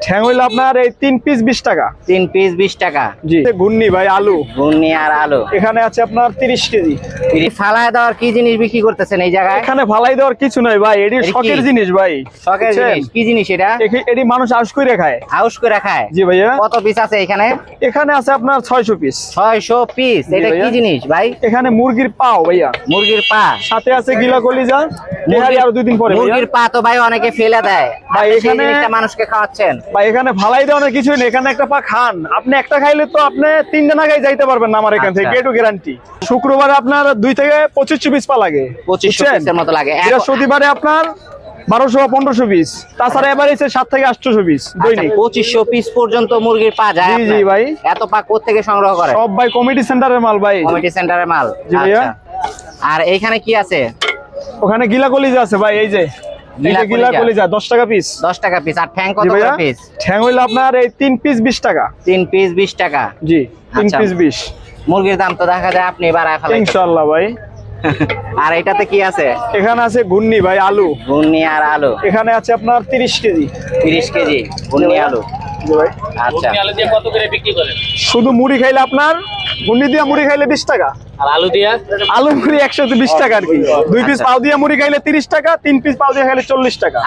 ঠ্যাং হইলো আপনার এই 3 পিস 20 টাকা। 3 পিস 20 টাকা। জি। ঘুগনি ভাই, আলু ঘুগনি আর আলু এখানে আছে আপনার 30 কেজি। ফালায় দেওয়ার কি জিনিস বিক্রি করতেছেন এই জায়গায়? এখানে ফালাই দেওয়ার কিছু নাই ভাই, এটি এটি কি? শখের জিনিস ভাই। শখের বুঝছেন? জিনিস, কি জিনিস এটা? এটি মানুষ আউশ করে খায়। হাউস করে খায়? জি ভাইয়া। কত পিস আছে এখানে? এখানে আছে আপনার 600 পিস। 600 পিস। জি এটা কি ভাইয়া। জিনিস ভাই? এখানে মুরগির পাও ভাইয়া, মুরগির পা। সাথে আছে গিলা কলিজা। তেহারি আরো 2 দিন পরে ভাইয়া। মুরগির পা তো ভাই অনেকে ফেলে দেয়, ভাই আপনি সেই এখানে- জিনিসটা মানুষকে খাওয়াচ্ছেন। ভাই এখানে ফালাই দেওয়ার কিছু নেই, এখানে একটা পা খান, আপনি একটা খাইলে তো আপনি 3 দিন আগে যাইতে পারবেন না আমার এখান থেকে, আচ্ছা। এটু গ্যারান্টি। শুক্রবারে আপনার 2 থেকে 2500 পিস পা লাগে। 2500 বুঝছেন? পিসের মতো লাগে। বৃহস্পতিবারে আপনার 1200 বা 1500 পিস, তাছাড়া এবারে 7 থেকে 800 পিস দৈনিক। 2500 পিস পর্যন্ত মুরগির পা যায় জি, জি আপনার? ভাই। এত পা কোত্থেকে সংগ্রহ করে? সব ভাই কমিটি সেন্টারের মাল ভাই। কমিটি সেন্টারের মাল। জি ভাইয়া। আচ্ছা। আর এইখানে কি আছে? ওখানে গিলা কলিজা আছে ভাই, এই যে গিলা গিলা কলিজা। কলিজা 10 টাকা পিস। 10 টাকা পিস। আর ঠ্যাং জি কত ভাইয়া। করে পিস? ঠ্যাং হইলো আপনার এই 3 পিস 20 টাকা। 3 পিস 20 টাকা। জি, 3 আচ্ছা। পিস 20। মুরগির দাম তো দেখা যায় আপনি বাড়ায় ফেলেন। ইনশাআল্লাহ ভাই। আর এটাতে কি আছে? এখানে আছে ঘুগনি ভাই, আলু ঘুগনি আর আলু এখানে আছে আপনার 30 কেজি। 30 কেজি ঘুগনি আলু। জি ভাই। আচ্ছা। শুধু মুড়ি খাইলে আপনার, ঘুগনি দিয়া মুড়ি খাইলে 20 টাকা, আর আলু দিয়া আলু মুড়ি 120 টাকা আর কি। 2 পিস আচ্ছা। পাও দিয়া মুড়ি খাইলে 30 টাকা, 3 পিস পাও দিয়া খাইলে 40 টাকা।